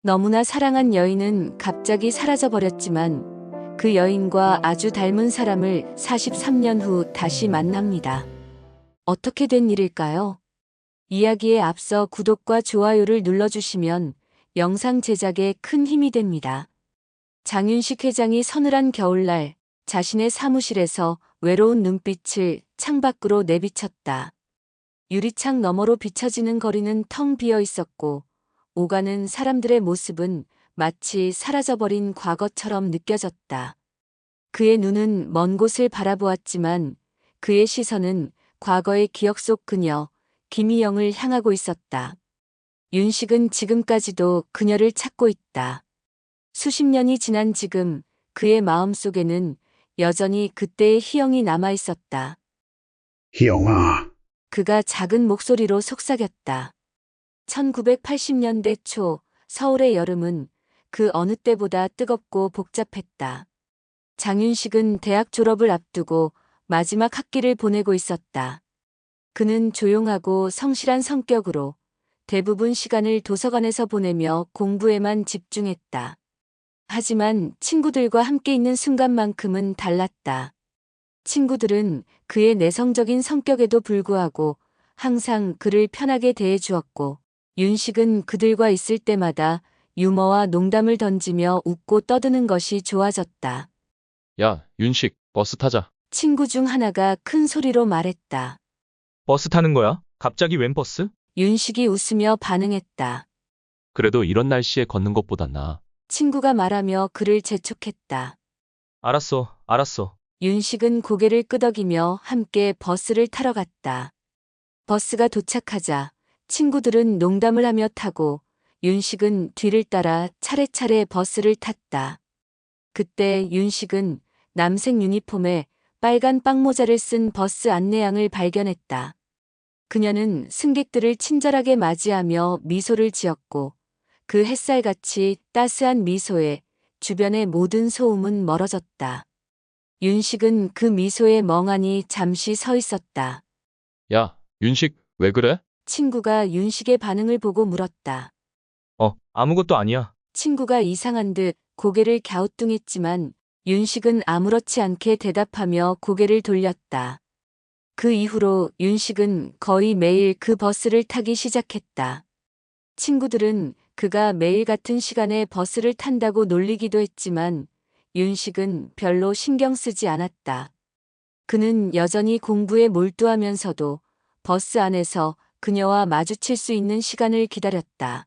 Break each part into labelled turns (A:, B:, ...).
A: 너무나 사랑한 여인은 갑자기 사라져버렸지만 그 여인과 아주 닮은 사람을 43년 후 다시 만납니다. 어떻게 된 일일까요? 이야기에 앞서 구독과 좋아요를 눌러주시면 영상 제작에 큰 힘이 됩니다. 장윤식 회장이 서늘한 겨울날 자신의 사무실에서 외로운 눈빛을 창밖으로 내비쳤다. 유리창 너머로 비춰지는 거리는 텅 비어 있었고 오가는 사람들의 모습은 마치 사라져버린 과거처럼 느껴졌다. 그의 눈은 먼 곳을 바라보았지만 그의 시선은 과거의 기억 속 그녀, 김희영을 향하고 있었다. 윤식은 지금까지도 그녀를 찾고 있다. 수십 년이 지난 지금 그의 마음속에는 여전히 그때의 희영이 남아 있었다.
B: 희영아,
A: 그가 작은 목소리로 속삭였다. 1980년대 초 서울의 여름은 그 어느 때보다 뜨겁고 복잡했다. 장윤식은 대학 졸업을 앞두고 마지막 학기를 보내고 있었다. 그는 조용하고 성실한 성격으로 대부분 시간을 도서관에서 보내며 공부에만 집중했다. 하지만 친구들과 함께 있는 순간만큼은 달랐다. 친구들은 그의 내성적인 성격에도 불구하고 항상 그를 편하게 대해 주었고, 윤식은 그들과 있을 때마다 유머와 농담을 던지며 웃고 떠드는 것이 좋아졌다.
C: 야, 윤식, 버스 타자.
A: 친구 중 하나가 큰 소리로 말했다.
D: 버스 타는 거야? 갑자기 웬 버스?
A: 윤식이 웃으며 반응했다.
C: 그래도 이런 날씨에 걷는 것보단 나아.
A: 친구가 말하며 그를 재촉했다.
D: 알았어, 알았어.
A: 윤식은 고개를 끄덕이며 함께 버스를 타러 갔다. 버스가 도착하자 친구들은 농담을 하며 타고 윤식은 뒤를 따라 차례차례 버스를 탔다. 그때 윤식은 남색 유니폼에 빨간 빵모자를 쓴 버스 안내양을 발견했다. 그녀는 승객들을 친절하게 맞이하며 미소를 지었고 그 햇살같이 따스한 미소에 주변의 모든 소음은 멀어졌다. 윤식은 그 미소에 멍하니 잠시 서 있었다.
C: 야, 윤식, 왜 그래?
A: 친구가 윤식의 반응을 보고 물었다.
D: 아무것도 아니야.
A: 친구가 이상한 듯 고개를 갸우뚱했지만 윤식은 아무렇지 않게 대답하며 고개를 돌렸다. 그 이후로 윤식은 거의 매일 그 버스를 타기 시작했다. 친구들은 그가 매일 같은 시간에 버스를 탄다고 놀리기도 했지만 윤식은 별로 신경 쓰지 않았다. 그는 여전히 공부에 몰두하면서도 버스 안에서 그녀와 마주칠 수 있는 시간을 기다렸다.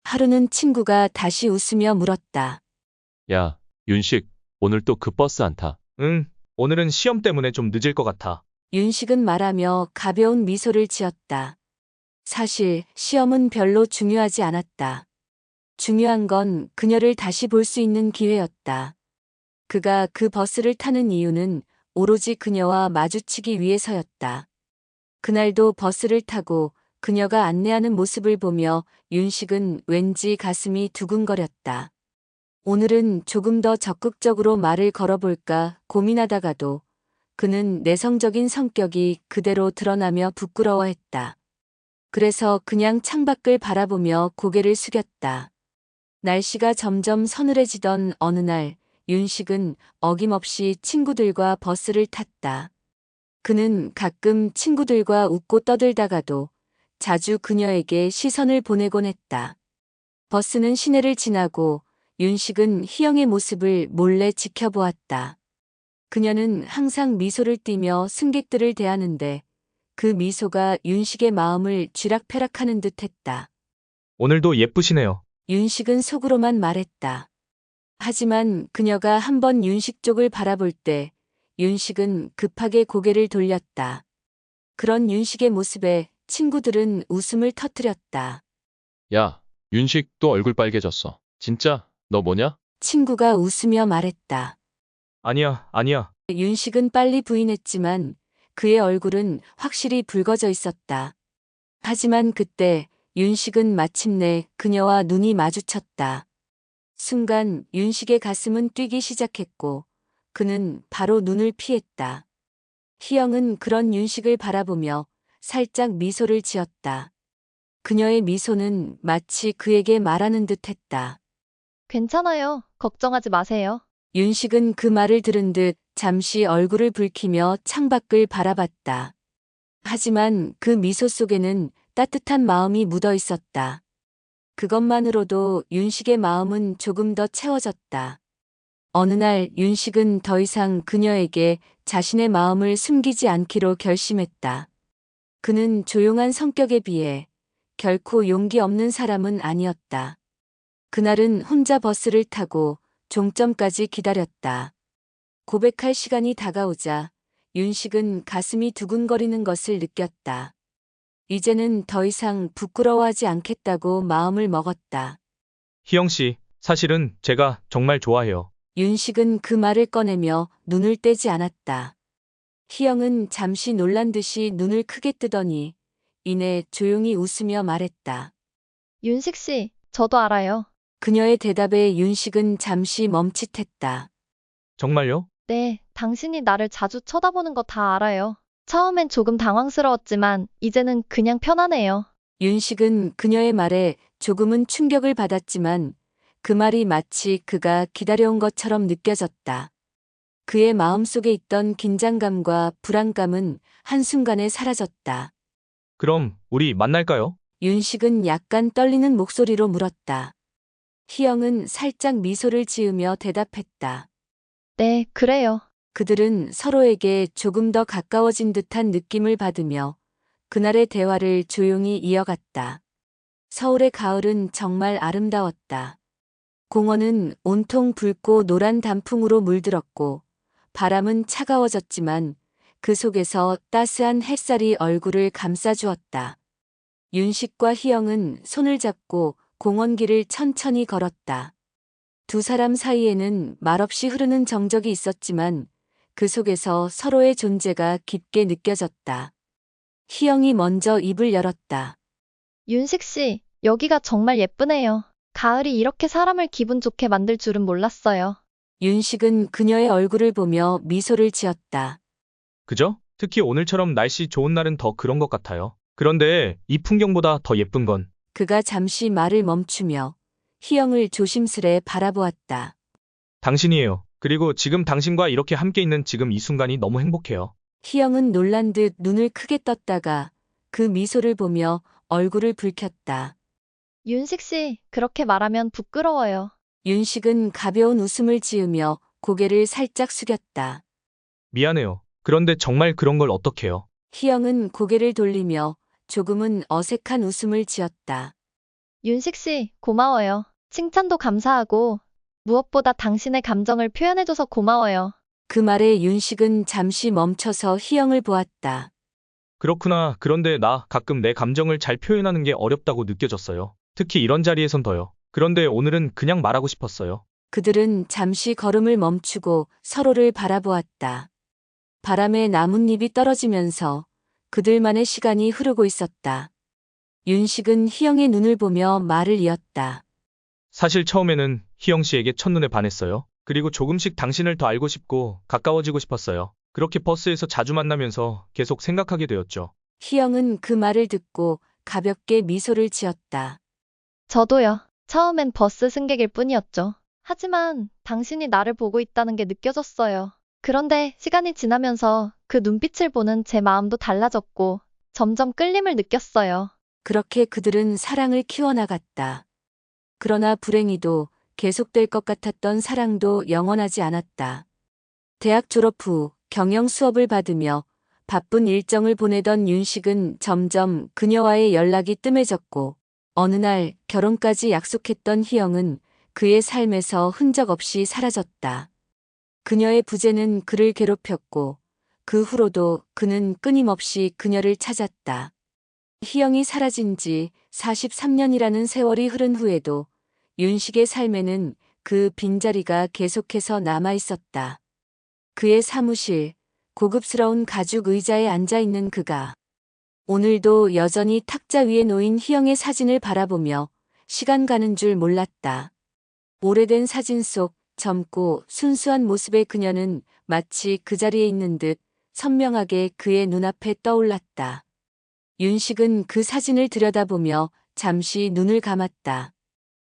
A: 하루는 친구가 다시 웃으며 물었다.
C: 야, 윤식, 오늘 또 그 버스 안 타.
D: 응, 오늘은 시험 때문에 좀 늦을 것 같아.
A: 윤식은 말하며 가벼운 미소를 지었다. 사실 시험은 별로 중요하지 않았다. 중요한 건 그녀를 다시 볼 수 있는 기회였다. 그가 그 버스를 타는 이유는 오로지 그녀와 마주치기 위해서였다. 그날도 버스를 타고 그녀가 안내하는 모습을 보며 윤식은 왠지 가슴이 두근거렸다. 오늘은 조금 더 적극적으로 말을 걸어볼까 고민하다가도 그는 내성적인 성격이 그대로 드러나며 부끄러워했다. 그래서 그냥 창밖을 바라보며 고개를 숙였다. 날씨가 점점 서늘해지던 어느 날 윤식은 어김없이 친구들과 버스를 탔다. 그는 가끔 친구들과 웃고 떠들다가도 자주 그녀에게 시선을 보내곤 했다. 버스는 시내를 지나고 윤식은 희영의 모습을 몰래 지켜보았다. 그녀는 항상 미소를 띠며 승객들을 대하는데 그 미소가 윤식의 마음을 쥐락펴락하는 듯 했다.
D: 오늘도 예쁘시네요.
A: 윤식은 속으로만 말했다. 하지만 그녀가 한번 윤식 쪽을 바라볼 때 윤식은 급하게 고개를 돌렸다. 그런 윤식의 모습에 친구들은 웃음을 터뜨렸다.
C: 야, 윤식 또 얼굴 빨개졌어. 진짜? 너 뭐냐?
A: 친구가 웃으며 말했다.
D: 아니야, 아니야.
A: 윤식은 빨리 부인했지만 그의 얼굴은 확실히 붉어져 있었다. 하지만 그때 윤식은 마침내 그녀와 눈이 마주쳤다. 순간 윤식의 가슴은 뛰기 시작했고 그는 바로 눈을 피했다. 희영은 그런 윤식을 바라보며 살짝 미소를 지었다. 그녀의 미소는 마치 그에게 말하는 듯 했다.
E: 괜찮아요. 걱정하지 마세요.
A: 윤식은 그 말을 들은 듯 잠시 얼굴을 붉히며 창밖을 바라봤다. 하지만 그 미소 속에는 따뜻한 마음이 묻어 있었다. 그것만으로도 윤식의 마음은 조금 더 채워졌다. 어느 날 윤식은 더 이상 그녀에게 자신의 마음을 숨기지 않기로 결심했다. 그는 조용한 성격에 비해 결코 용기 없는 사람은 아니었다. 그날은 혼자 버스를 타고 종점까지 기다렸다. 고백할 시간이 다가오자 윤식은 가슴이 두근거리는 것을 느꼈다. 이제는 더 이상 부끄러워하지 않겠다고 마음을 먹었다.
D: 희영 씨, 사실은 제가 정말 좋아해요.
A: 윤식은 그 말을 꺼내며 눈을 떼지 않았다. 희영은 잠시 놀란 듯이 눈을 크게 뜨더니 이내 조용히 웃으며 말했다.
E: 윤식 씨, 저도 알아요.
A: 그녀의 대답에 윤식은 잠시 멈칫했다.
D: 정말요?
E: 네, 당신이 나를 자주 쳐다보는 거 다 알아요. 처음엔 조금 당황스러웠지만 이제는 그냥 편하네요.
A: 윤식은 그녀의 말에 조금은 충격을 받았지만 그 말이 마치 그가 기다려온 것처럼 느껴졌다. 그의 마음속에 있던 긴장감과 불안감은 한순간에 사라졌다.
D: 그럼 우리 만날까요?
A: 윤식은 약간 떨리는 목소리로 물었다. 희영은 살짝 미소를 지으며 대답했다.
E: 네, 그래요.
A: 그들은 서로에게 조금 더 가까워진 듯한 느낌을 받으며 그날의 대화를 조용히 이어갔다. 서울의 가을은 정말 아름다웠다. 공원은 온통 붉고 노란 단풍으로 물들었고 바람은 차가워졌지만 그 속에서 따스한 햇살이 얼굴을 감싸주었다. 윤식과 희영은 손을 잡고 공원길을 천천히 걸었다. 두 사람 사이에는 말없이 흐르는 정적이 있었지만 그 속에서 서로의 존재가 깊게 느껴졌다. 희영이 먼저 입을 열었다.
E: 윤식 씨, 여기가 정말 예쁘네요. 가을이 이렇게 사람을 기분 좋게 만들 줄은 몰랐어요.
A: 윤식은 그녀의 얼굴을 보며 미소를 지었다.
D: 그죠? 특히 오늘처럼 날씨 좋은 날은 더 그런 것 같아요. 그런데 이 풍경보다 더 예쁜 건
A: 그가 잠시 말을 멈추며 희영을 조심스레 바라보았다.
D: 당신이에요. 그리고 지금 당신과 이렇게 함께 있는 지금 이 순간이 너무 행복해요.
A: 희영은 놀란 듯 눈을 크게 떴다가 그 미소를 보며 얼굴을 붉혔다.
E: 윤식 씨, 그렇게 말하면 부끄러워요.
A: 윤식은 가벼운 웃음을 지으며 고개를 살짝 숙였다.
D: 미안해요. 그런데 정말 그런 걸 어떡해요?
A: 희영은 고개를 돌리며 조금은 어색한 웃음을 지었다.
E: 윤식 씨, 고마워요. 칭찬도 감사하고 무엇보다 당신의 감정을 표현해줘서 고마워요.
A: 그 말에 윤식은 잠시 멈춰서 희영을 보았다.
D: 그렇구나. 그런데 나 가끔 내 감정을 잘 표현하는 게 어렵다고 느껴졌어요. 특히 이런 자리에선 더요. 그런데 오늘은 그냥 말하고 싶었어요.
A: 그들은 잠시 걸음을 멈추고 서로를 바라보았다. 바람에 나뭇잎이 떨어지면서 그들만의 시간이 흐르고 있었다. 윤식은 희영의 눈을 보며 말을 이었다.
D: 사실 처음에는 희영 씨에게 첫눈에 반했어요. 그리고 조금씩 당신을 더 알고 싶고 가까워지고 싶었어요. 그렇게 버스에서 자주 만나면서 계속 생각하게 되었죠.
A: 희영은 그 말을 듣고 가볍게 미소를 지었다.
E: 저도요. 처음엔 버스 승객일 뿐이었죠. 하지만 당신이 나를 보고 있다는 게 느껴졌어요. 그런데 시간이 지나면서 그 눈빛을 보는 제 마음도 달라졌고 점점 끌림을 느꼈어요.
A: 그렇게 그들은 사랑을 키워나갔다. 그러나 불행히도 계속될 것 같았던 사랑도 영원하지 않았다. 대학 졸업 후 경영 수업을 받으며 바쁜 일정을 보내던 윤식은 점점 그녀와의 연락이 뜸해졌고 어느 날 결혼까지 약속했던 희영은 그의 삶에서 흔적 없이 사라졌다. 그녀의 부재는 그를 괴롭혔고 그 후로도 그는 끊임없이 그녀를 찾았다. 희영이 사라진 지 43년이라는 세월이 흐른 후에도 윤식의 삶에는 그 빈자리가 계속해서 남아 있었다. 그의 사무실, 고급스러운 가죽 의자에 앉아 있는 그가 오늘도 여전히 탁자 위에 놓인 희영의 사진을 바라보며 시간 가는 줄 몰랐다. 오래된 사진 속 젊고 순수한 모습의 그녀는 마치 그 자리에 있는 듯 선명하게 그의 눈앞에 떠올랐다. 윤식은 그 사진을 들여다보며 잠시 눈을 감았다.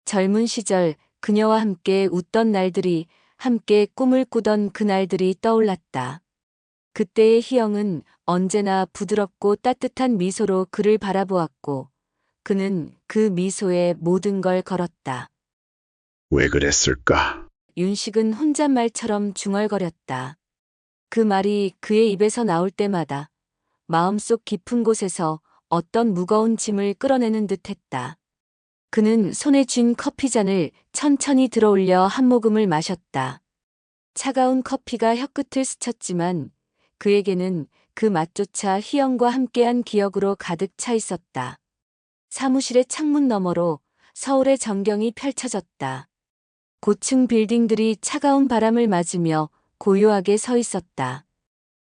A: 젊은 시절 그녀와 함께 웃던 날들이, 함께 꿈을 꾸던 그날들이 떠올랐다. 그때의 희영은 언제나 부드럽고 따뜻한 미소로 그를 바라보았고, 그는 그 미소에 모든 걸 걸었다.
B: 왜 그랬을까?
A: 윤식은 혼잣말처럼 중얼거렸다. 그 말이 그의 입에서 나올 때마다 마음속 깊은 곳에서 어떤 무거운 짐을 끌어내는 듯 했다. 그는 손에 쥔 커피잔을 천천히 들어올려 한 모금을 마셨다. 차가운 커피가 혀끝을 스쳤지만 그에게는 그 맛조차 희영과 함께한 기억으로 가득 차 있었다. 사무실의 창문 너머로 서울의 전경이 펼쳐졌다. 고층 빌딩들이 차가운 바람을 맞으며 고요하게 서 있었다.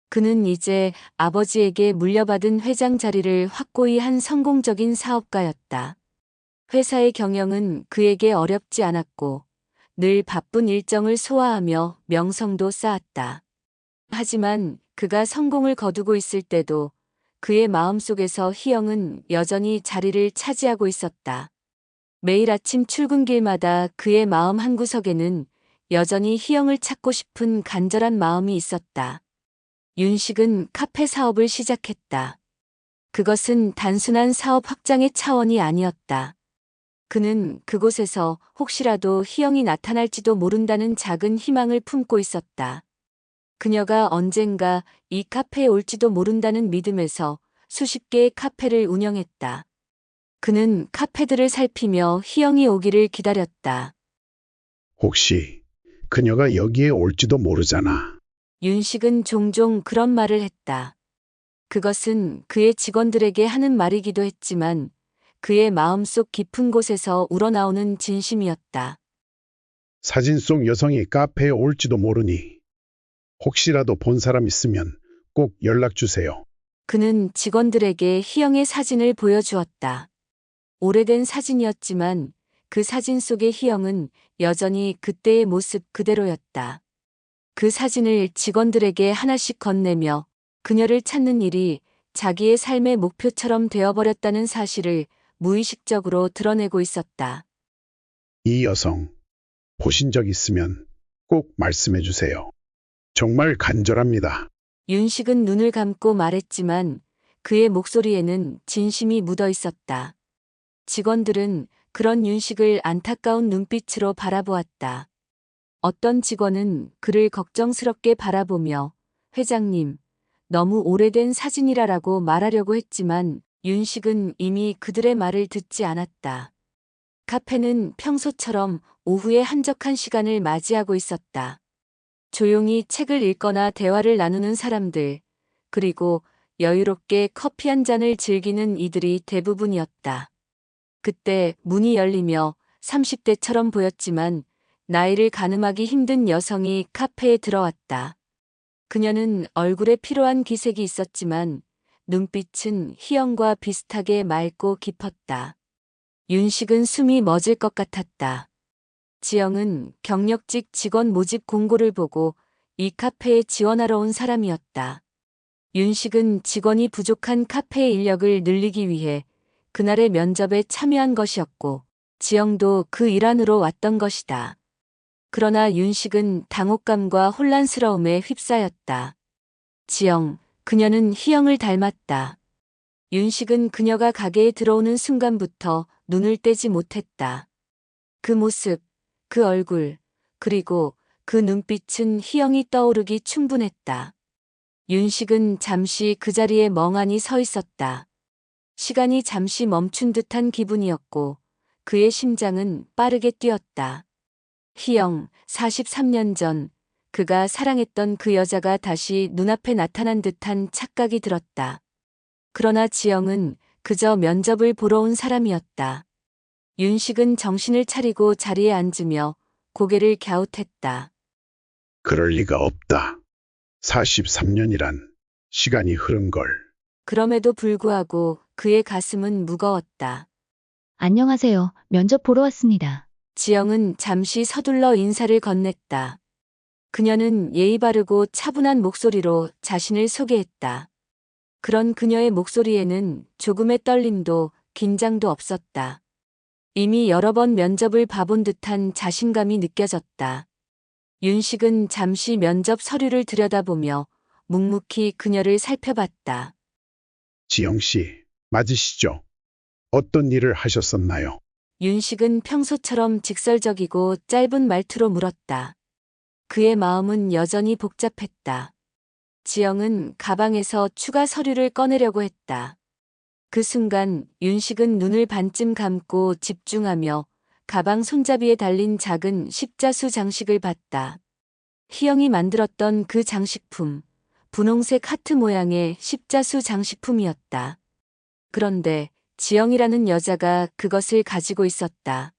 A: 그는 이제 아버지에게 물려받은 회장 자리를 확고히 한 성공적인 사업가였다. 회사의 경영은 그에게 어렵지 않았고 늘 바쁜 일정을 소화하며 명성도 쌓았다. 하지만 그가 성공을 거두고 있을 때도 그의 마음속에서 희영은 여전히 자리를 차지하고 있었다. 매일 아침 출근길마다 그의 마음 한구석에는 여전히 희영을 찾고 싶은 간절한 마음이 있었다. 윤식은 카페 사업을 시작했다. 그것은 단순한 사업 확장의 차원이 아니었다. 그는 그곳에서 혹시라도 희영이 나타날지도 모른다는 작은 희망을 품고 있었다. 그녀가 언젠가 이 카페에 올지도 모른다는 믿음에서 수십 개의 카페를 운영했다. 그는 카페들을 살피며 희영이 오기를 기다렸다.
B: 혹시 그녀가 여기에 올지도 모르잖아.
A: 윤식은 종종 그런 말을 했다. 그것은 그의 직원들에게 하는 말이기도 했지만 그의 마음속 깊은 곳에서 우러나오는 진심이었다.
B: 사진 속 여성이 카페에 올지도 모르니 혹시라도 본 사람 있으면 꼭 연락 주세요.
A: 그는 직원들에게 희영의 사진을 보여주었다. 오래된 사진이었지만 그 사진 속의 희영은 여전히 그때의 모습 그대로였다. 그 사진을 직원들에게 하나씩 건네며 그녀를 찾는 일이 자기의 삶의 목표처럼 되어버렸다는 사실을 무의식적으로 드러내고 있었다.
B: 이 여성 보신 적 있으면 꼭 말씀해 주세요. 정말 간절합니다.
A: 윤식은 눈을 감고 말했지만 그의 목소리에는 진심이 묻어 있었다. 직원들은 그런 윤식을 안타까운 눈빛으로 바라보았다. 어떤 직원은 그를 걱정스럽게 바라보며 회장님, 너무 오래된 사진이라라고 말하려고 했지만 윤식은 이미 그들의 말을 듣지 않았다. 카페는 평소처럼 오후의 한적한 시간을 맞이하고 있었다. 조용히 책을 읽거나 대화를 나누는 사람들, 그리고 여유롭게 커피 한 잔을 즐기는 이들이 대부분이었다. 그때 문이 열리며 30대처럼 보였지만 나이를 가늠하기 힘든 여성이 카페에 들어왔다. 그녀는 얼굴에 피로한 기색이 있었지만 눈빛은 희영과 비슷하게 맑고 깊었다. 윤식은 숨이 멎을 것 같았다. 지영은 경력직 직원 모집 공고를 보고 이 카페에 지원하러 온 사람이었다. 윤식은 직원이 부족한 카페의 인력을 늘리기 위해 그날의 면접에 참여한 것이었고 지영도 그 일환으로 왔던 것이다. 그러나 윤식은 당혹감과 혼란스러움에 휩싸였다. 지영, 그녀는 희영을 닮았다. 윤식은 그녀가 가게에 들어오는 순간부터 눈을 떼지 못했다. 그 모습, 그 얼굴, 그리고 그 눈빛은 희영이 떠오르기 충분했다. 윤식은 잠시 그 자리에 멍하니 서 있었다. 시간이 잠시 멈춘 듯한 기분이었고 그의 심장은 빠르게 뛰었다. 희영, 43년 전 그가 사랑했던 그 여자가 다시 눈앞에 나타난 듯한 착각이 들었다. 그러나 지영은 그저 면접을 보러 온 사람이었다. 윤식은 정신을 차리고 자리에 앉으며 고개를 갸웃했다.
B: 그럴 리가 없다. 43년이란 시간이 흐른 걸.
A: 그럼에도 불구하고 그의 가슴은 무거웠다.
F: 안녕하세요. 면접 보러 왔습니다.
A: 지영은 잠시 서둘러 인사를 건넸다. 그녀는 예의 바르고 차분한 목소리로 자신을 소개했다. 그런 그녀의 목소리에는 조금의 떨림도 긴장도 없었다. 이미 여러 번 면접을 봐본 듯한 자신감이 느껴졌다. 윤식은 잠시 면접 서류를 들여다보며 묵묵히 그녀를 살펴봤다.
B: 지영 씨, 맞으시죠? 어떤 일을 하셨었나요?
A: 윤식은 평소처럼 직설적이고 짧은 말투로 물었다. 그의 마음은 여전히 복잡했다. 지영은 가방에서 추가 서류를 꺼내려고 했다. 그 순간 윤식은 눈을 반쯤 감고 집중하며 가방 손잡이에 달린 작은 십자수 장식을 봤다. 희영이 만들었던 그 장식품, 분홍색 하트 모양의 십자수 장식품이었다. 그런데 지영이라는 여자가 그것을 가지고 있었다.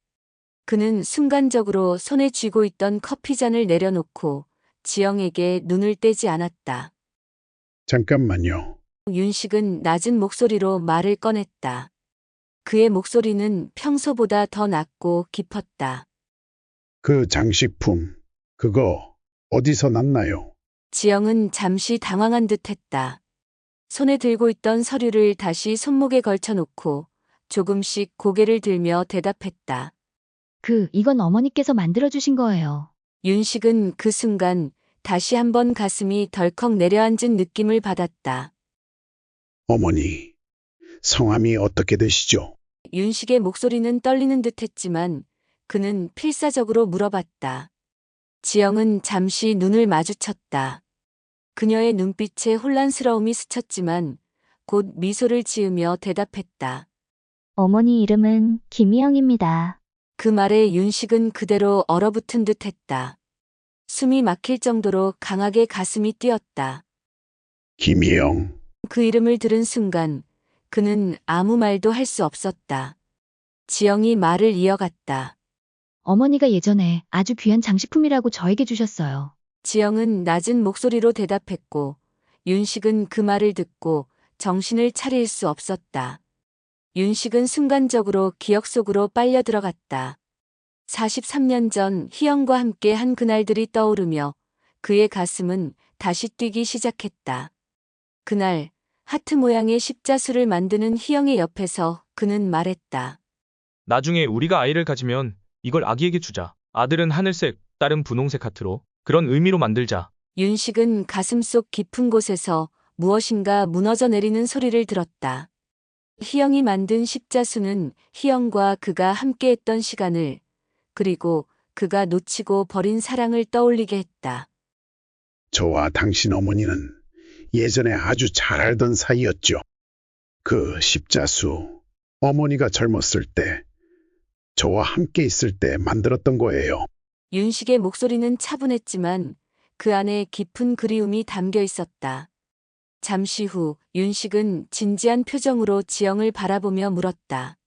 A: 그는 순간적으로 손에 쥐고 있던 커피잔을 내려놓고 지영에게 눈을 떼지 않았다.
B: 잠깐만요.
A: 윤식은 낮은 목소리로 말을 꺼냈다. 그의 목소리는 평소보다 더 낮고 깊었다.
B: 그 장식품, 그거 어디서 났나요?
A: 지영은 잠시 당황한 듯 했다. 손에 들고 있던 서류를 다시 손목에 걸쳐놓고 조금씩 고개를 들며 대답했다.
F: 이건 어머니께서 만들어주신 거예요.
A: 윤식은 그 순간 다시 한번 가슴이 덜컥 내려앉은 느낌을 받았다.
B: 어머니, 성함이 어떻게 되시죠?
A: 윤식의 목소리는 떨리는 듯 했지만 그는 필사적으로 물어봤다. 지영은 잠시 눈을 마주쳤다. 그녀의 눈빛에 혼란스러움이 스쳤지만 곧 미소를 지으며 대답했다.
G: 어머니 이름은 김희영입니다.
A: 그 말에 윤식은 그대로 얼어붙은 듯 했다. 숨이 막힐 정도로 강하게 가슴이 뛰었다.
B: 김희영,
A: 그 이름을 들은 순간 그는 아무 말도 할 수 없었다. 지영이 말을 이어갔다.
F: 어머니가 예전에 아주 귀한 장식품이라고 저에게 주셨어요.
A: 지영은 낮은 목소리로 대답했고 윤식은 그 말을 듣고 정신을 차릴 수 없었다. 윤식은 순간적으로 기억 속으로 빨려 들어갔다. 43년 전 희영과 함께 한 그날들이 떠오르며 그의 가슴은 다시 뛰기 시작했다. 그날 하트 모양의 십자수를 만드는 희영의 옆에서 그는 말했다.
D: 나중에 우리가 아이를 가지면 이걸 아기에게 주자. 아들은 하늘색, 딸은 분홍색 하트로. 그런 의미로 만들자.
A: 윤식은 가슴속 깊은 곳에서 무엇인가 무너져 내리는 소리를 들었다. 희영이 만든 십자수는 희영과 그가 함께했던 시간을, 그리고 그가 놓치고 버린 사랑을 떠올리게 했다.
B: 저와 당신 어머니는 예전에 아주 잘 알던 사이였죠. 그 십자수, 어머니가 젊었을 때, 저와 함께 있을 때 만들었던 거예요.
A: 윤식의 목소리는 차분했지만 그 안에 깊은 그리움이 담겨 있었다. 잠시 후 윤식은 진지한 표정으로 지영을 바라보며 물었다.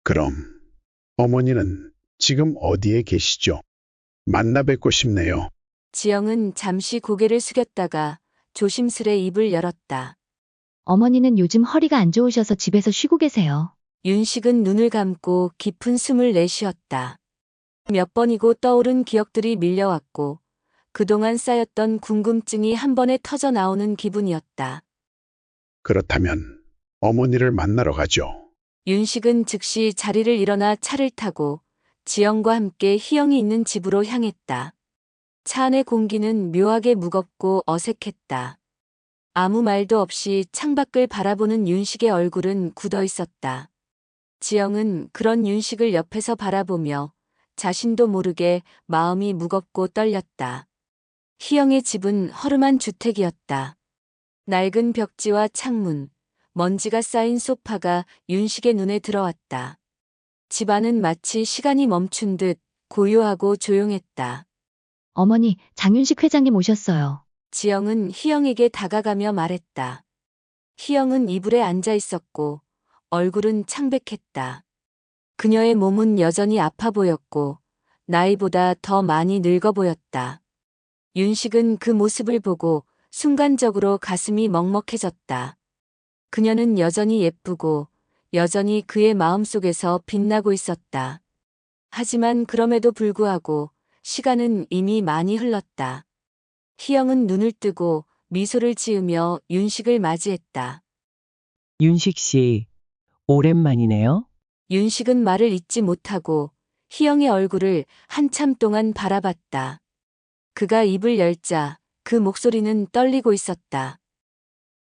B: 그럼 어머니는 지금 어디에 계시죠? 만나 뵙고 싶네요.
A: 지영은 잠시 고개를 숙였다가 조심스레 입을 열었다.
F: 어머니는 요즘 허리가 안 좋으셔서 집에서 쉬고 계세요.
A: 윤식은 눈을 감고 깊은 숨을 내쉬었다. 몇 번이고 떠오른 기억들이 밀려왔고 그동안 쌓였던 궁금증이 한 번에 터져 나오는 기분이었다.
B: 그렇다면 어머니를 만나러 가죠.
A: 윤식은 즉시 자리를 일어나 차를 타고 지영과 함께 희영이 있는 집으로 향했다. 차 안의 공기는 묘하게 무겁고 어색했다. 아무 말도 없이 창밖을 바라보는 윤식의 얼굴은 굳어 있었다. 지영은 그런 윤식을 옆에서 바라보며 자신도 모르게 마음이 무겁고 떨렸다. 희영의 집은 허름한 주택이었다. 낡은 벽지와 창문, 먼지가 쌓인 소파가 윤식의 눈에 들어왔다. 집 안은 마치 시간이 멈춘 듯 고요하고 조용했다.
F: 어머니, 장윤식 회장님 오셨어요.
A: 지영은 희영에게 다가가며 말했다. 희영은 이불에 앉아 있었고 얼굴은 창백했다. 그녀의 몸은 여전히 아파 보였고 나이보다 더 많이 늙어 보였다. 윤식은 그 모습을 보고 순간적으로 가슴이 먹먹해졌다. 그녀는 여전히 예쁘고 여전히 그의 마음속에서 빛나고 있었다. 하지만 그럼에도 불구하고 시간은 이미 많이 흘렀다. 희영은 눈을 뜨고 미소를 지으며 윤식을 맞이했다.
H: 윤식 씨, 오랜만이네요.
A: 윤식은 말을 잇지 못하고 희영의 얼굴을 한참 동안 바라봤다. 그가 입을 열자 그 목소리는 떨리고 있었다.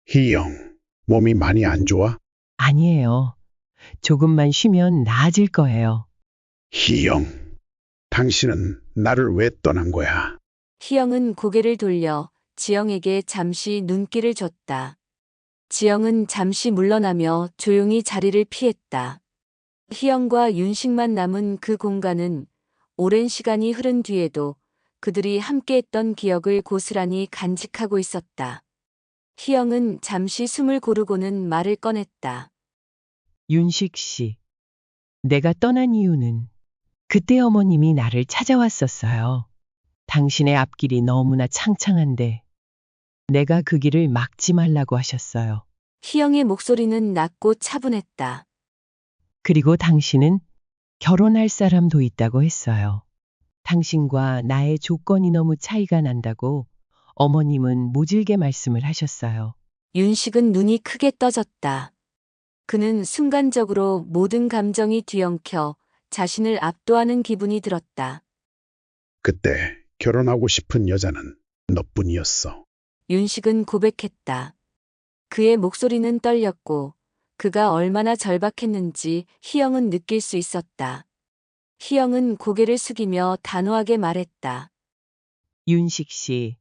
B: 희영, 몸이 많이 안 좋아?
H: 아니에요. 조금만 쉬면 나아질 거예요.
B: 희영, 당신은 나를 왜 떠난 거야?
A: 희영은 고개를 돌려 지영에게 잠시 눈길을 줬다. 지영은 잠시 물러나며 조용히 자리를 피했다. 희영과 윤식만 남은 그 공간은 오랜 시간이 흐른 뒤에도 그들이 함께했던 기억을 고스란히 간직하고 있었다. 희영은 잠시 숨을 고르고는 말을 꺼냈다.
H: 윤식 씨. 내가 떠난 이유는 그때 어머님이 나를 찾아왔었어요. 당신의 앞길이 너무나 창창한데 내가 그 길을 막지 말라고 하셨어요.
A: 희영의 목소리는 낮고 차분했다.
H: 그리고 당신은 결혼할 사람도 있다고 했어요. 당신과 나의 조건이 너무 차이가 난다고 어머님은 모질게 말씀을 하셨어요.
A: 윤식은 눈이 크게 떠졌다. 그는 순간적으로 모든 감정이 뒤엉켜 자신을 압도하는 기분이 들었다.
B: 그때 결혼하고 싶은 여자는 너뿐이었어.
A: 윤식은 고백했다. 그의 목소리는 떨렸고 그가 얼마나 절박했는지 희영은 느낄 수 있었다. 희영은 고개를 숙이며 단호하게 말했다.
H: 윤식 씨,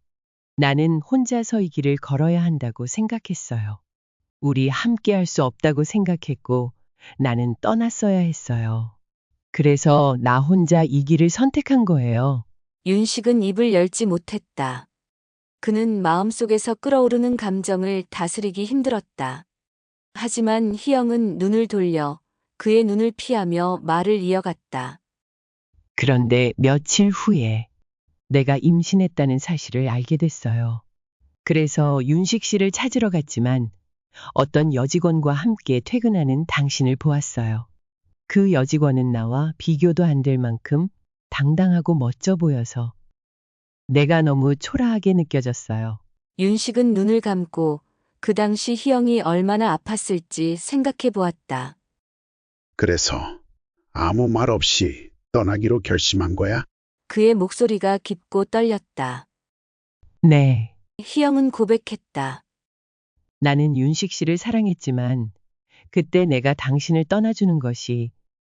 H: 나는 혼자서 이 길을 걸어야 한다고 생각했어요. 우리 함께 할 수 없다고 생각했고 나는 떠났어야 했어요. 그래서 나 혼자 이 길을 선택한 거예요.
A: 윤식은 입을 열지 못했다. 그는 마음속에서 끓어오르는 감정을 다스리기 힘들었다. 하지만 희영은 눈을 돌려 그의 눈을 피하며 말을 이어갔다.
H: 그런데 며칠 후에 내가 임신했다는 사실을 알게 됐어요. 그래서 윤식 씨를 찾으러 갔지만 어떤 여직원과 함께 퇴근하는 당신을 보았어요. 그 여직원은 나와 비교도 안 될 만큼 당당하고 멋져 보여서 내가 너무 초라하게 느껴졌어요.
A: 윤식은 눈을 감고 그 당시 희영이 얼마나 아팠을지 생각해 보았다.
B: 그래서 아무 말 없이 떠나기로 결심한 거야?
A: 그의 목소리가 깊고 떨렸다.
H: 네,
A: 희영은 고백했다.
H: 나는 윤식 씨를 사랑했지만 그때 내가 당신을 떠나주는 것이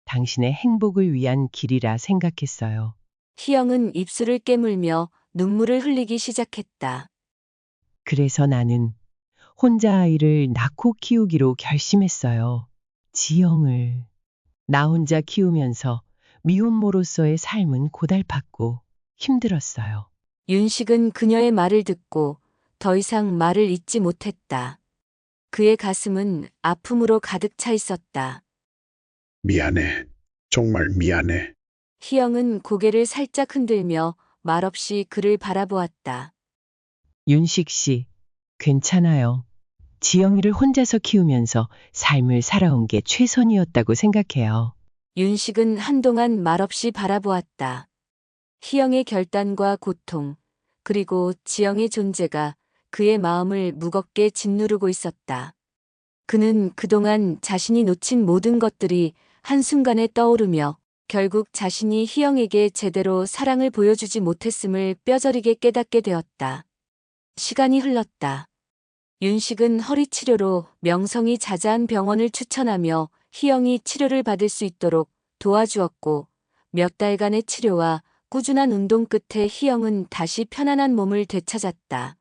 H: 당신의 행복을 위한 길이라 생각했어요.
A: 희영은 입술을 깨물며 눈물을 흘리기 시작했다.
H: 그래서 나는 혼자 아이를 낳고 키우기로 결심했어요. 지영을. 나 혼자 키우면서 미혼모로서의 삶은 고달팠고 힘들었어요.
A: 윤식은 그녀의 말을 듣고 더 이상 말을 잇지 못했다. 그의 가슴은 아픔으로 가득 차 있었다.
B: 미안해. 정말 미안해.
A: 희영은 고개를 살짝 흔들며 말없이 그를 바라보았다.
H: 윤식 씨, 괜찮아요. 지영이를 혼자서 키우면서 삶을 살아온 게 최선이었다고 생각해요.
A: 윤식은 한동안 말없이 바라보았다. 희영의 결단과 고통, 그리고 지영의 존재가 그의 마음을 무겁게 짓누르고 있었다. 그는 그동안 자신이 놓친 모든 것들이 한순간에 떠오르며 결국 자신이 희영에게 제대로 사랑을 보여주지 못했음을 뼈저리게 깨닫게 되었다. 시간이 흘렀다. 윤식은 허리 치료로 명성이 자자한 병원을 추천하며 희영이 치료를 받을 수 있도록 도와주었고 몇 달간의 치료와 꾸준한 운동 끝에 희영은 다시 편안한 몸을 되찾았다.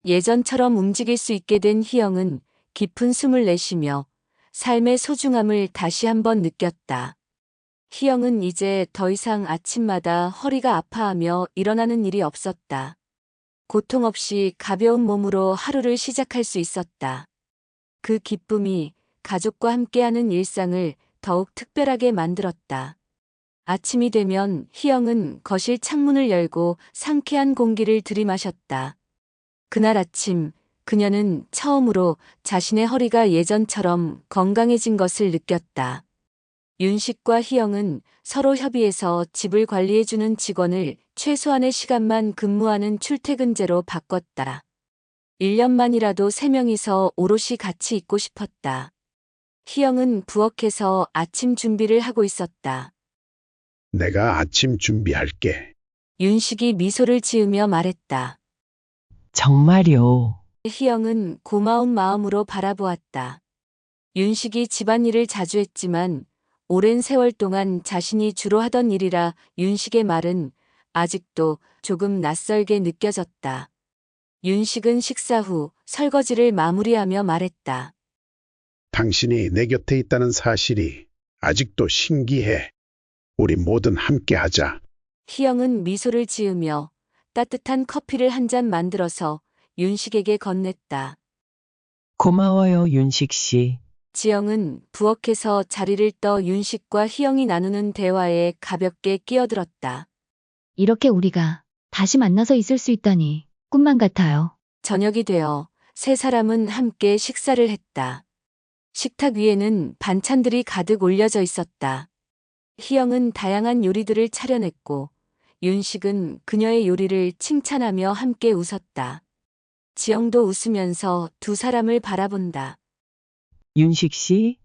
A: 예전처럼 움직일 수 있게 된 희영은 깊은 숨을 내쉬며 삶의 소중함을 다시 한번 느꼈다. 희영은 이제 더 이상 아침마다 허리가 아파하며 일어나는 일이 없었다. 고통 없이 가벼운 몸으로 하루를 시작할 수 있었다. 그 기쁨이 가족과 함께하는 일상을 더욱 특별하게 만들었다. 아침이 되면 희영은 거실 창문을 열고 상쾌한 공기를 들이마셨다. 그날 아침 그녀는 처음으로 자신의 허리가 예전처럼 건강해진 것을 느꼈다. 윤식과 희영은 서로 협의해서 집을 관리해주는 직원을 최소한의 시간만 근무하는 출퇴근제로 바꿨다. 1년만이라도 세 명이서 오롯이 같이 있고 싶었다. 희영은 부엌에서 아침 준비를 하고 있었다.
B: 내가 아침 준비할게.
A: 윤식이 미소를 지으며 말했다.
H: 정말요.
A: 희영은 고마운 마음으로 바라보았다. 윤식이 집안일을 자주 했지만 오랜 세월 동안 자신이 주로 하던 일이라 윤식의 말은 아직도 조금 낯설게 느껴졌다. 윤식은 식사 후 설거지를 마무리하며 말했다.
B: 당신이 내 곁에 있다는 사실이 아직도 신기해. 우리 뭐든 함께 하자.
A: 희영은 미소를 지으며 따뜻한 커피를 한 잔 만들어서 윤식에게 건넸다.
H: 고마워요, 윤식 씨.
A: 지영은 부엌에서 자리를 떠 윤식과 희영이 나누는 대화에 가볍게 끼어들었다.
F: 이렇게 우리가 다시 만나서 있을 수 있다니 꿈만 같아요.
A: 저녁이 되어 세 사람은 함께 식사를 했다. 식탁 위에는 반찬들이 가득 올려져 있었다. 희영은 다양한 요리들을 차려냈고 윤식은 그녀의 요리를 칭찬하며 함께 웃었다. 지영도 웃으면서 두 사람을 바라본다.
H: 윤식 씨,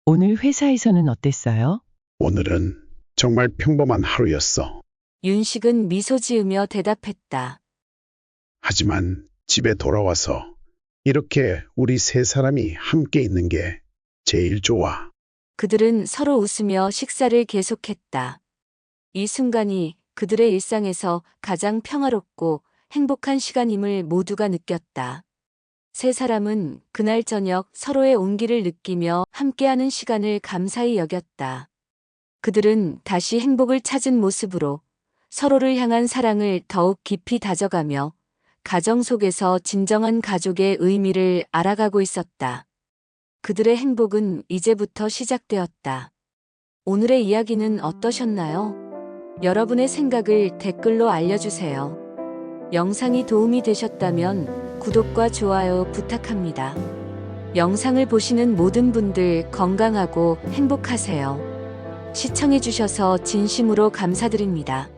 H: 오늘 회사에서는 어땠어요?
B: 오늘은 정말 평범한 하루였어.
A: 윤식은 미소 지으며 대답했다.
B: 하지만 집에 돌아와서 이렇게 우리 세 사람이 함께 있는 게 제일 좋아.
A: 그들은 서로 웃으며 식사를 계속했다. 이 순간이 그들의 일상에서 가장 평화롭고 행복한 시간임을 모두가 느꼈다. 세 사람은 그날 저녁 서로의 온기를 느끼며 함께하는 시간을 감사히 여겼다. 그들은 다시 행복을 찾은 모습으로 서로를 향한 사랑을 더욱 깊이 다져가며 가정 속에서 진정한 가족의 의미를 알아가고 있었다. 그들의 행복은 이제부터 시작되었다. 오늘의 이야기는 어떠셨나요? 여러분의 생각을 댓글로 알려주세요. 영상이 도움이 되셨다면 구독과 좋아요 부탁합니다. 영상을 보시는 모든 분들 건강하고 행복하세요. 시청해주셔서 진심으로 감사드립니다.